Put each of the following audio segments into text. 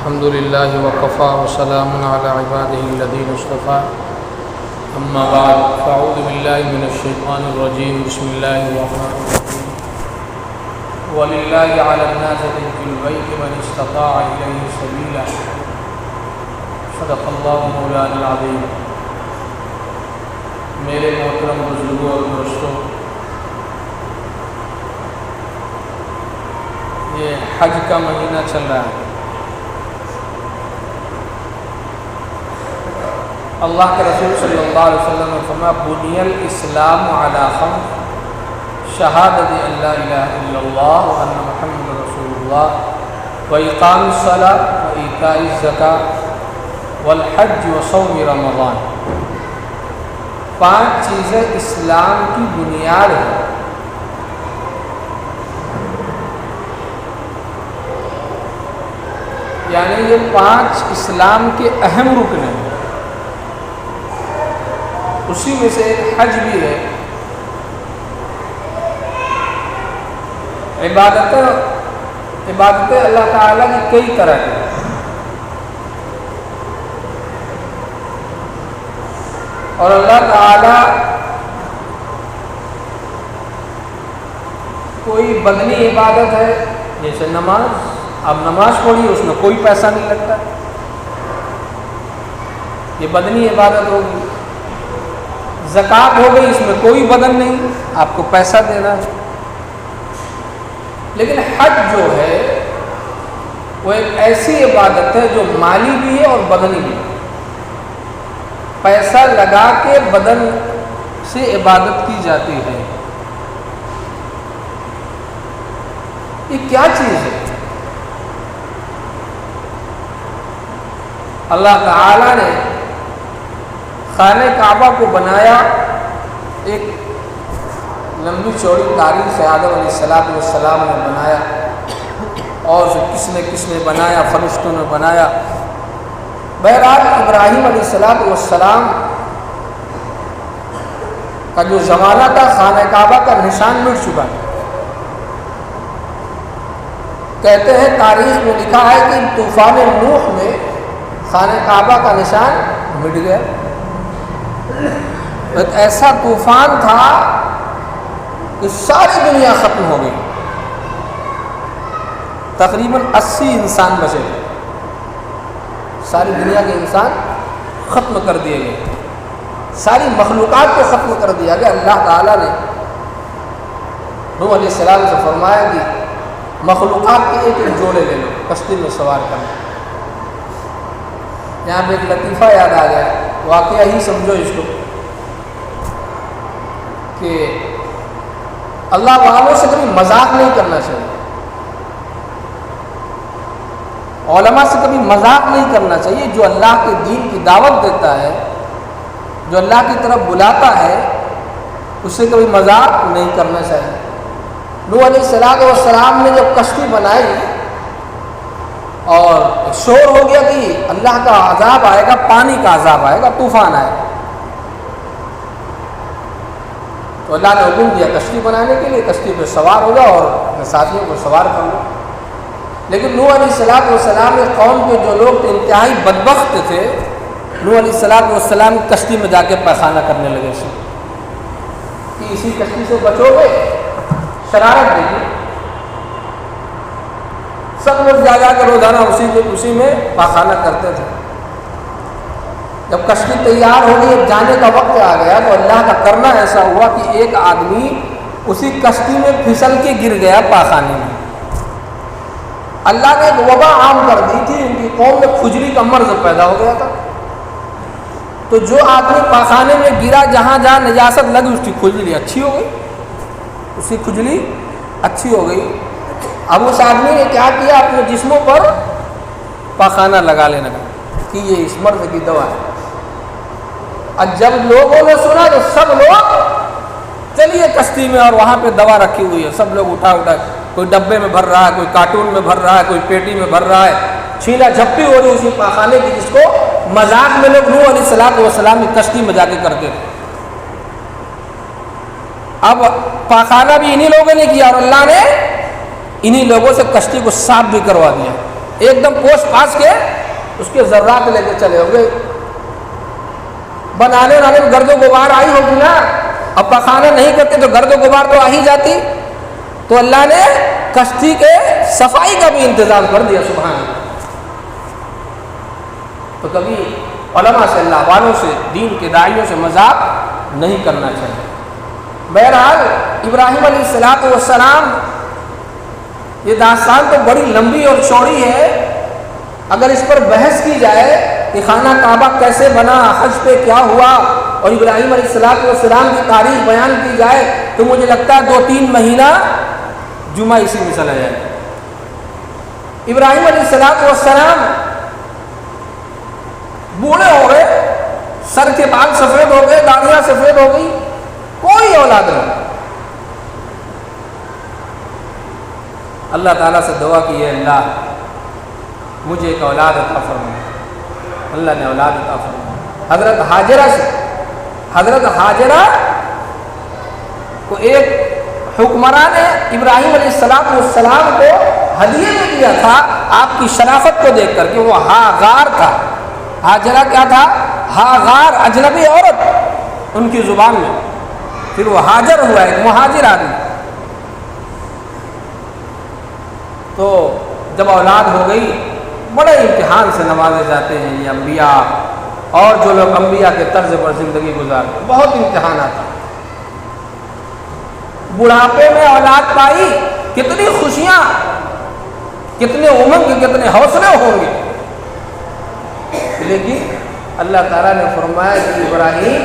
الحمد لله وكفى وسلام على عباده الذين اصطفى أما بعد فأعوذ بالله من الشيطان الرجيم بسم الله الرحمن الرحيم ولله على الناس حج البيت من استطاع إليه سبيلا صدق الله مولانا العظيم۔ میرے محترم بزرگوں اور دوستوں، یہ حج کا مہینہ چل رہا ہے۔ اللہ کے رسول صلی اللہ علیہ وسلم نے فرمایا بنی الاسلام علی خمس شہادت ان لا الہ الا اللہ وان محمد رسول اللہ واقام الصلاۃ وایتاء الزکاۃ والحج وصوم رمضان۔ 5 چیزیں اسلام کی بنیاد ہیں۔ یعنی یہ 5 اسلام کے اہم رکن ہیں، اسی میں سے ایک حج بھی ہے۔ عبادتیں اللہ تعالیٰ کی کئی طرح کی، اور اللہ تعالیٰ کوئی بدنی عبادت ہے جیسے نماز، اب نماز پڑھی اس میں کوئی پیسہ نہیں لگتا، یہ بدنی عبادت ہوگی۔ زکوٰۃ ہو گئی، اس میں کوئی بدن نہیں، آپ کو پیسہ دینا ہے۔ لیکن حج جو ہے وہ ایک ایسی عبادت ہے جو مالی بھی ہے اور بدنی بھی ہے۔ پیسہ لگا کے بدن سے عبادت کی جاتی ہے۔ یہ کیا چیز ہے؟ اللہ تعالی نے خانہ کعبہ کو بنایا، ایک لمبی چوڑی تاریخ سے آدم علیہ السلام نے بنایا، اور کس نے بنایا، فرشتوں نے بنایا۔ بہرحال ابراہیم علیہ السلام کا جو زمانہ تھا خانہ کعبہ کا نشان مٹ چکا ہے۔ کہتے ہیں تاریخ میں لکھا ہے کہ طوفان نوح میں خانہ کعبہ کا نشان مٹ گیا۔ ایک ایسا طوفان تھا کہ ساری دنیا ختم ہو گئی، تقریباً 80 انسان بچے، ساری دنیا کے انسان ختم کر دیے گئے، ساری مخلوقات کو ختم کر دیا گیا۔ اللہ تعالیٰ نے نوح علیہ السلام سے فرمایا کہ مخلوقات کے ایک جوڑے لے لو، کشتی میں سوار کرنا۔ یہاں پہ ایک لطیفہ یاد آ گیا، واقعہ ہی سمجھو اس کو، کہ اللہ والوں سے کبھی مذاق نہیں کرنا چاہیے، علماء سے کبھی مذاق نہیں کرنا چاہیے۔ جو اللہ کے دین کی دعوت دیتا ہے، جو اللہ کی طرف بلاتا ہے، اس سے کبھی مذاق نہیں کرنا چاہیے۔ نوح علیہ السلام نے جب کشتی بنائی اور شور ہو گیا کہ اللہ کا عذاب آئے گا، پانی کا عذاب آئے گا، طوفان آئے گا، تو اللہ نے حکم دیا کشتی بنانے کے لیے، کشتی پہ سوار ہو جاؤ اور اپنے ساتھیوں کو سوار کر لو۔ لیکن نوح علیہ السلام کے قوم کے جو لوگ تھے انتہائی بدبخت تھے، نوح علیہ السلام کشتی میں جا کے پیخانہ کرنے لگے کہ اسی کشتی سے بچو گے، شرارت دیکھیے۔ سب لوگ جا کر روزانہ اسی میں پاخانہ کرتے تھے۔ جب کشتی تیار ہو گئی، جانے کا وقت آ گیا، تو اللہ کا کرنا ایسا ہوا کہ ایک آدمی اسی کشتی میں پھسل کے گر گیا پاخانے میں۔ اللہ نے ایک وبا عام کر دی تھی، ان کی قوم میں کھجلی کا مرض پیدا ہو گیا تھا، تو جو آدمی پاخانے میں گرا، جہاں جہاں نجاست لگی اس کی کھجلی اچھی ہو گئی، اس کی کھجلی اچھی ہو گئی۔ اب اس آدمی نے کیا کیا، اپنے جسموں پر پاخانہ لگا لینے لگا کہ یہ اس مرض کی دوا ہے۔ اور جب لوگوں نے سنا تو سب لوگ چلیے کشتی میں، اور وہاں پہ دوا رکھی ہوئی ہے، سب لوگ اٹھا کوئی ڈبے میں بھر رہا ہے، کوئی کارٹون میں بھر رہا ہے، کوئی پیٹی میں بھر رہا ہے، چھیلا جھپٹی ہو رہی اسی پاخانے کی، جس کو مذاق میں لوگ نوح علیہ السلام کی کشتی میں جا کے کرتے تھے۔ اب پاخانہ بھی انہی لوگوں نے کیا، اور اللہ نے انہی لوگوں سے کشتی کو صاف بھی کروا دیا۔ ایک دم پوش پاس کے اس کے ذرات لے کے چلے ہوں گے. بنانے والے میں گرد و غبار آئی ہوگی نا, اب پخانا نہیں کرتے تو گرد و غبار تو آ ہی جاتی. تو اللہ نے کشتی کے صفائی کا بھی انتظام کر دیا. سبحان اللہ. تو کبھی علماء سے, اللہ والوں سے, دین کے داعیوں سے مذاق نہیں کرنا چاہیے. بہرحال ابراہیم علیہ السلام, یہ داستان تو بڑی لمبی اور چوڑی ہے. اگر اس پر بحث کی جائے کہ خانہ کعبہ کیسے بنا, حج پہ کیا ہوا, اور ابراہیم علیہ السلام کی تاریخ بیان کی جائے تو مجھے لگتا ہے 2-3 مہینہ جمعہ اسی میں چلا جائے. ابراہیم علیہ السلام بوڑھے ہو گئے, سر کے بال سفید ہو گئے, داڑیاں سفید ہو گئی, کوئی اولاد نہیں. اللہ تعالیٰ سے دعا کی ہے, اللہ مجھے ایک اولاد عطا فرما. اللہ نے اولاد عطا فرما. حضرت حاجرہ کو ایک حکمران نے ابراہیم علیہ السلام کو ہدیے میں دیا تھا آپ کی شرافت کو دیکھ کر کہ وہ ہاغار تھا. حاجرہ کیا تھا؟ ہاغار, اجنبی عورت ان کی زبان میں. پھر وہ ہاجر ہوا, ایک مہاجر آدمی. تو جب اولاد ہو گئی, بڑے امتحان سے نوازے جاتے ہیں یہ انبیاء, اور جو لوگ انبیاء کے طرز پر زندگی گزارتے, بہت امتحان آتا. بڑھاپے میں اولاد پائی, کتنی خوشیاں, کتنے امنگ, کتنے حوصلے ہوں گے. لیکن اللہ تعالیٰ نے فرمایا کہ ابراہیم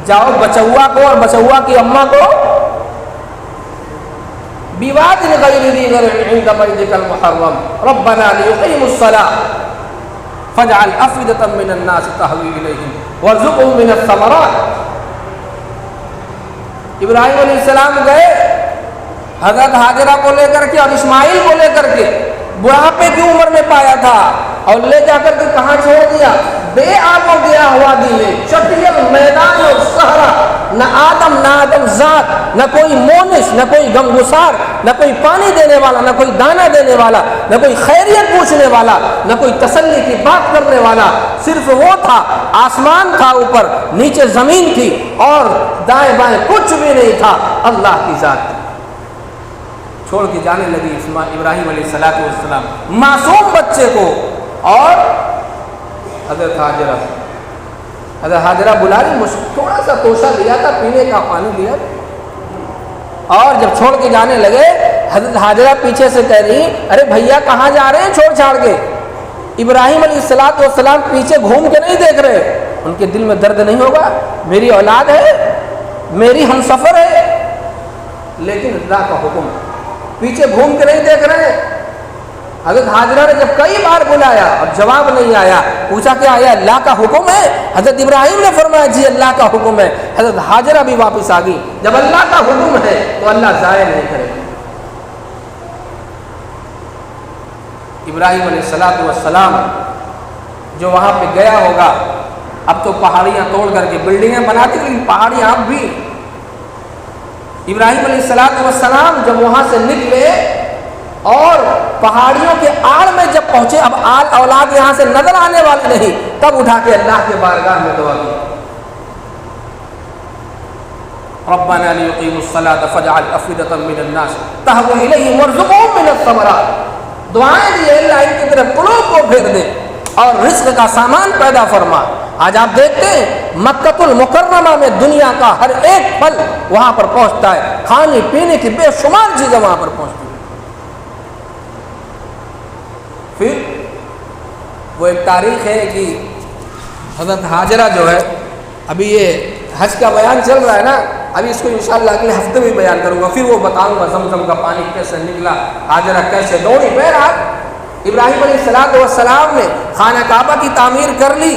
جاؤ بچوا کو اور بچوا کی اماں کو بواد غیر ذی زرع عند بیتک المحرم ربنا لیقیموا الصلاة فاجعل افئدة من الناس تهوی الیہم وارزقهم من الثمرات. ابراہیم علیہ السلام گئے حضرت حاجرہ کو لے کر کے اور اسماعیل کو لے کر کے, بڑھاپے کی عمر میں پایا تھا, اور لے جا کر کے کہاں چھوڑ دیا؟ بے آب و گیا ہوا دیے, چٹیل میدان اور صحرا, نہ آدم ذات, نہ کوئی مونس, نہ کوئی غمگسار, نہ کوئی پانی دینے والا, نہ کوئی دانہ دینے والا, نہ کوئی خیریت پوچھنے والا, نہ کوئی تسلی کی بات کرنے والا. صرف وہ تھا, آسمان تھا اوپر, نیچے زمین تھی, اور دائیں بائیں کچھ بھی نہیں تھا, اللہ کی ذات تھی. چھوڑ کے جانے لگی ابراہیم علیہ السلام معصوم بچے کو, اور حضرت حاجرہ بلا رہی, تھوڑا سا توشہ لیا تھا, پینے کا پانی لیا, اور جب چھوڑ کے جانے لگے حضرت حاجرہ پیچھے سے کہہ رہی, ارے بھیا کہاں جا رہے ہیں چھوڑ چھاڑ کے؟ ابراہیم علیہ السلام پیچھے گھوم کے نہیں دیکھ رہے. ان کے دل میں درد نہیں ہوگا؟ میری اولاد ہے, میری ہم سفر ہے, لیکن اللہ کا حکم, پیچھے گھوم کے نہیں دیکھ رہے. حضرت حاجرہ نے جب کئی بار بلایا اور جواب نہیں آیا, پوچھا کہ آیا اللہ کا حکم ہے؟ حضرت ابراہیم نے فرمایا جی اللہ کا حکم ہے. حضرت حاجرہ بھی واپس آ گئی. جب اللہ کا حکم ہے تو اللہ ضائع نہیں کرے گا. ابراہیم علیہ السلام جو وہاں پہ گیا ہوگا, اب تو پہاڑیاں توڑ کر کے بلڈنگیں بناتی, لیکن پہاڑیاں اب بھی. ابراہیم علیہ السلام جب وہاں سے نکلے اور پہاڑیوں کے آڑ میں جب پہنچے, اب آل اولاد یہاں سے نظر آنے والے نہیں, تب اٹھا کے اللہ کے بارگاہ میں دعا کی, ربنا لیقیموا الصلاة فاجعل افئدة من الناس تهوی الیہم وارزقهم من الثمرات. دعائیں دی اللہ ان کی طرف قلوب کو پھیر دے اور رزق کا سامان پیدا فرما. آج آپ دیکھتے ہیں مکۃ المکرمہ میں دنیا کا ہر ایک پھل وہاں پر پہنچتا ہے, کھانے پینے کی بے شمار چیزیں وہاں پر پہنچتی ہیں. پھر وہ ایک تاریخ ہے کہ حضرت حاجرہ جو ہے, ابھی یہ حج کا بیان چل رہا ہے نا, ابھی اس کو انشاءاللہ اگلے ہفتے میں بیان کروں گا, پھر وہ بتاؤں گا زمزم کا پانی کیسے نکلا, حاجرہ کیسے دوڑی. بہرحال ابراہیم علیہ السلام نے خانہ کعبہ کی تعمیر کر لی,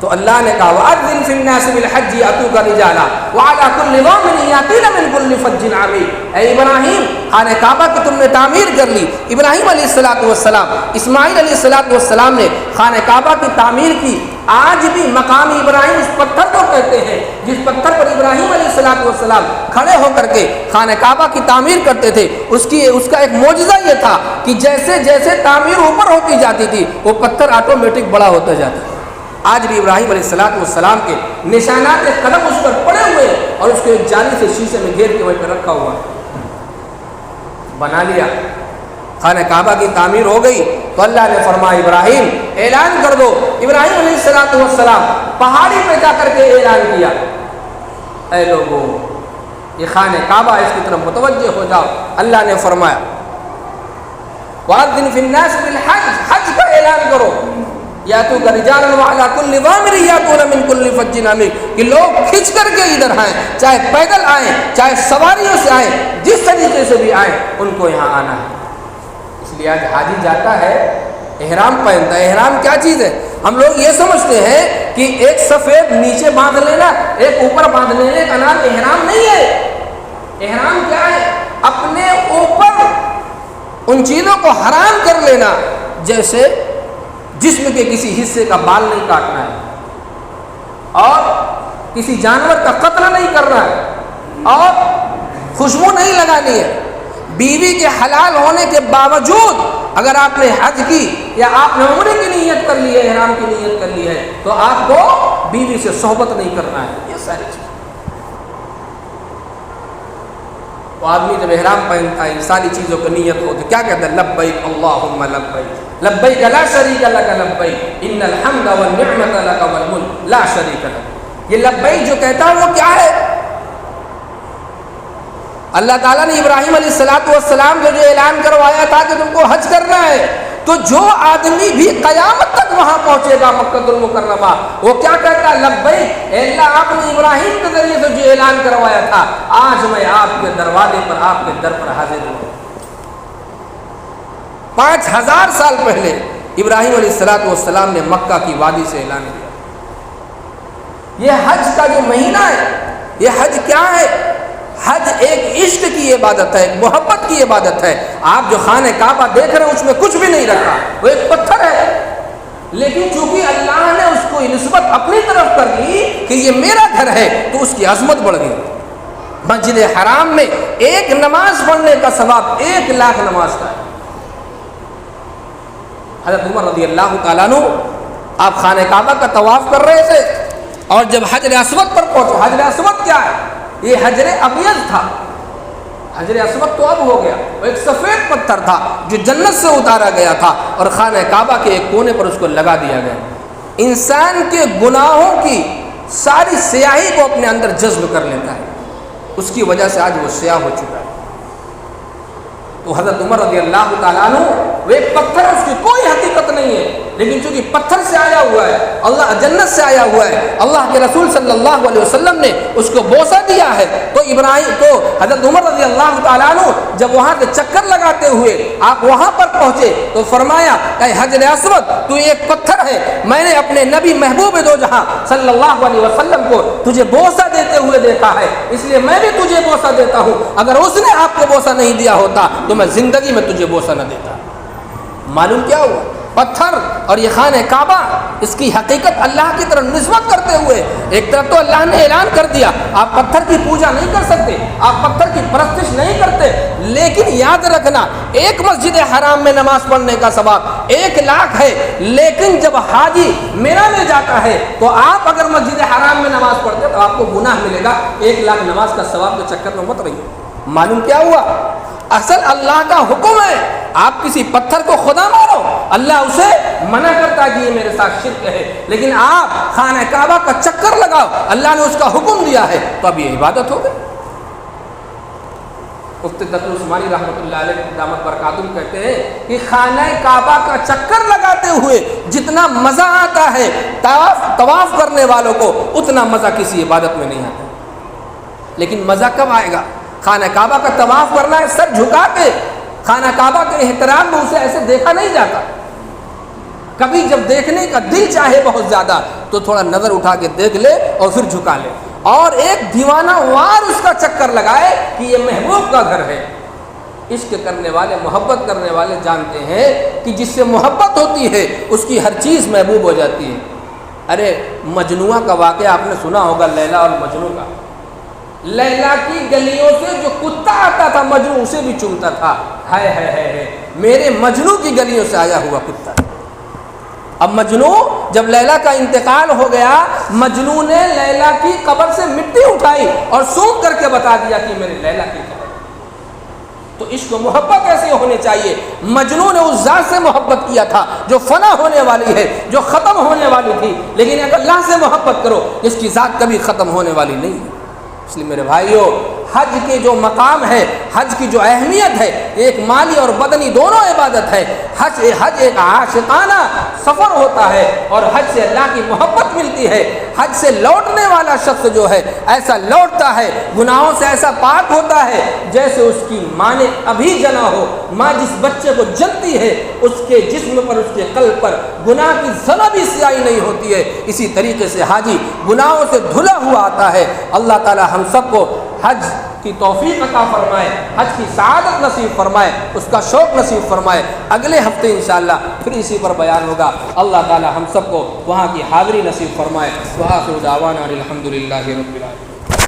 تو اللہ نے کہا وَأَذِّنْ فِي النَّاسِ بِالْحَجِّ يَأْتُوكَ رِجَالًا وَعَلَىٰ كُلِّ ضَامِرٍ يَأْتِينَ مِنْ كُلِّ فَجٍّ عَمِيقٍ. اے ابراہیم, خانہ کعبہ کی تم نے تعمیر کر لی. ابراہیم علیہ السلام, اسماعیل علیہ السلام نے خانہ کعبہ کی تعمیر کی, آج بھی مقام ابراہیم اس پتھر کو کہتے ہیں جس پتھر پر ابراہیم علیہ السلام کھڑے ہو کر کے خانہ کعبہ کی تعمیر کرتے تھے۔ اس کا ایک معجزہ یہ تھا کہ جیسے جیسے تعمیر اوپر ہوتی جاتی تھی وہ پتھر آٹومیٹک بڑا ہوتا جاتا تھا۔ آج بھی ابراہیم علیہ السلام کے نشانات قدم اس پر پڑے ہوئے اور اس کو ایک جالی سے شیشے میں گھیر کے وہیں پہ رکھا ہوا بنا لیا۔ خانہ کعبہ کی تعمیر ہو گئی تو اللہ نے فرمایا ابراہیم اعلان کر دو۔ ابراہیم علیہ السلام پہاڑی پہ جا کر کے اعلان کیا، اے لوگو یہ خانہ کعبہ اس کی طرف متوجہ ہو جاؤ۔ اللہ نے فرمایا وَأَذِّنْ فِي النَّاسِ بِالْحَجِّ، حج کا اعلان کرو، یاتوک رجالا وعلی کل ضامر یاتون من کل فج عمیق، کہ لوگ کھنچ کر کے ادھر آئیں، چاہے پیدل آئیں چاہے سواریوں سے آئیں، جس طریقے سے بھی آئیں ان کو یہاں آنا ہے۔ اس لیے آج حاجی جاتا ہے احرام پہنتا ہے۔ احرام کیا چیز ہے؟ ہم لوگ یہ سمجھتے ہیں کہ ایک سفید نیچے باندھ لینا ایک اوپر باندھ لینے کا نام احرام نہیں ہے۔ احرام کیا ہے؟ اپنے اوپر ان چیزوں کو حرام کر لینا، جیسے جسم کے کسی حصے کا بال نہیں کاٹنا ہے اور کسی جانور کا قتل نہیں کرنا ہے اور خوشبو نہیں لگانی ہے۔ بیوی کے حلال ہونے کے باوجود اگر آپ نے حج کی یا آپ نے عمرے کی نیت کر لی ہے، احرام کی نیت کر لی ہے، تو آپ کو بیوی سے صحبت نہیں کرنا ہے۔ یہ ساری چیز وہ آدمی جب احرام پہنتا ہے ان ساری چیزوں کی نیت ہو تو کیا کہتا ہے؟ لبیک اللہم لبیک لبیک لا شریک لک لبیک ان الحمد والنعمت لک والملک لا شریک لک۔ یہ لبیک جو کہتا ہے وہ کیا ہے؟ اللہ تعالیٰ نے ابراہیم علیہ السلام کو جو اعلان کروایا تھا کہ تم کو حج کرنا ہے، تو جو آدمی بھی قیامت تک وہاں پہنچے گا مکہ المکرمہ وہ کیا کہتا ہے؟ لبیک، اے اللہ آپ نے ابراہیم کے ذریعے سے جو اعلان کروایا تھا آج میں آپ کے دروازے پر آپ کے در پر حاضر ہوں۔ 5000 سال پہلے ابراہیم علیہ السلام نے مکہ کی وادی سے اعلان کیا۔ یہ حج کا جو مہینہ ہے، یہ حج کیا ہے؟ حج ایک عشق کی عبادت ہے، ایک محبت کی عبادت ہے۔ آپ جو خانہ کعبہ دیکھ رہے ہیں اس میں کچھ بھی نہیں رکھا، وہ ایک پتھر ہے، لیکن چونکہ اللہ نے اس کو نسبت اپنی طرف کر لی کہ یہ میرا گھر ہے تو اس کی عظمت بڑھ گئی۔ مسجد حرام میں ایک نماز پڑھنے کا ثواب 1,00,000 نماز کا ہے۔ حضرت عمر رضی اللہ تعالیٰ عنہ آپ خانہ کعبہ کا طواف کر رہے تھے اور جب حجر اسود پر پہنچے، حجر اسود کیا ہے؟ یہ حجر ابیض تھا، حجر اسود تو اب ہو گیا، وہ ایک سفید پتھر تھا جو جنت سے اتارا گیا تھا اور خانہ کعبہ کے ایک کونے پر اس کو لگا دیا گیا۔ انسان کے گناہوں کی ساری سیاہی کو اپنے اندر جذب کر لیتا ہے، اس کی وجہ سے آج وہ سیاہ ہو چکا ہے۔ تو حضرت عمر رضی اللہ تعالیٰ عنہ وہ ایک پتھر، اس کی کوئی حقیقت نہیں ہے، لیکن چونکہ پتھر سے آیا ہوا ہے، اللہ جنت سے آیا ہوا ہے، اللہ کے رسول صلی اللہ علیہ وسلم نے اس کو بوسہ دیا ہے، تو حضرت عمر رضی اللہ تعالیٰ عنہ جب وہاں سے چکر لگاتے ہوئے آپ وہاں پر پہنچے تو فرمایا کہ حجر اسود تو ایک پتھر ہے، میں نے اپنے نبی محبوب دو جہاں صلی اللہ علیہ وسلم کو تجھے بوسہ دیتے ہوئے دیکھا ہے، اس لیے میں بھی تجھے بوسہ دیتا ہوں، اگر اس نے آپ کو بوسہ نہیں دیا ہوتا تو میں زندگی میں تجھے بوسہ نہ دیتا۔ معلوم کیا ہوا؟ پتھر اور یہ خانہ کعبہ اس کی حقیقت اللہ کی طرف نسبت کرتے ہوئے ایک طرف تو اللہ نے اعلان کر دیا آپ پتھر کی پوجا نہیں کر سکتے، آپ پتھر کی پرستش نہیں کرتے، لیکن یاد رکھنا ایک مسجد حرام میں نماز پڑھنے کا ثواب 1,00,000 ہے، لیکن جب حاجی مینا میں جاتا ہے تو آپ اگر مسجد حرام میں نماز پڑھتے تو آپ کو گناہ ملے گا، 1,00,000 نماز کا ثواب کے چکر میں مت رہیے۔ معلوم کیا ہوا؟ اصل اللہ کا حکم ہے آپ کسی پتھر کو خدا مانو، اللہ اسے منع کرتا ہے کہ یہ میرے ساتھ شرک ہے، لیکن آپ خانہ کعبہ کا چکر لگاؤ، اللہ نے اس کا حکم دیا ہے تو اب یہ عبادت ہو گئی۔ مفتی تقی عثمانی رحمۃ اللہ علیہ دامت برکاتہم کہتے ہیں کہ خانہ کعبہ کا چکر لگاتے ہوئے جتنا مزہ آتا ہے طواف کرنے والوں کو اتنا مزہ کسی عبادت میں نہیں آتا۔ لیکن مزہ کب آئے گا؟ خانہ کعبہ کا طواف کرنا ہے سر جھکا کے، خانہ کعبہ کے احترام میں اسے ایسے دیکھا نہیں جاتا، کبھی جب دیکھنے کا دل چاہے بہت زیادہ تو تھوڑا نظر اٹھا کے دیکھ لے اور پھر جھکا لے، اور ایک دیوانہ وار اس کا چکر لگائے کہ یہ محبوب کا گھر ہے۔ عشق کرنے والے، محبت کرنے والے جانتے ہیں کہ جس سے محبت ہوتی ہے اس کی ہر چیز محبوب ہو جاتی ہے۔ ارے مجنوع کا واقعہ آپ نے سنا ہوگا، لیلا اور مجنوں کا۔ لیلا کی گلیوں سے جو کتا آتا تھا مجنوں اسے بھی چومتا تھا، ہائے ہائے ہائے میرے مجنوں کی گلیوں سے آیا ہوا کتا۔ اب مجنوں جب لیلا کا انتقال ہو گیا، مجنوں نے لیلا کی قبر سے مٹی اٹھائی اور سونپ کر کے بتا دیا کہ میرے لیلا کی قبر۔ تو عشق و محبت ایسے ہونی چاہیے۔ مجنوں نے اس ذات سے محبت کیا تھا جو فنا ہونے والی ہے، جو ختم ہونے والی تھی، لیکن اگر اللہ سے محبت کرو اس کی ذات کبھی ختم ہونے والی نہیں ہے۔ اس لیے میرے بھائیوں، حج کے جو مقام ہے، حج کی جو اہمیت ہے، ایک مالی اور بدنی دونوں عبادت ہے۔ حج ایک عاشقانہ سفر ہوتا ہے اور حج سے اللہ کی محبت ملتی ہے۔ حج سے لوٹنے والا شخص جو ہے ایسا لوٹتا ہے، گناہوں سے ایسا پاک ہوتا ہے جیسے اس کی ماں نے ابھی جنا ہو۔ ماں جس بچے کو جنتی ہے اس کے جسم پر، اس کے قلب پر گناہ کی ذرا بھی سیاہی نہیں ہوتی ہے۔ اسی طریقے سے حاجی گناہوں سے دھلا ہوا آتا ہے۔ اللہ تعالی ہم سب کو حج کی توفیق عطا فرمائے، حج کی سعادت نصیب فرمائے، اس کا شوق نصیب فرمائے۔ اگلے ہفتے انشاءاللہ پھر اسی پر بیان ہوگا۔ اللہ تعالی ہم سب کو وہاں کی حاضری نصیب فرمائے۔ وآخر دعوانا الحمدللہ رب العالمین۔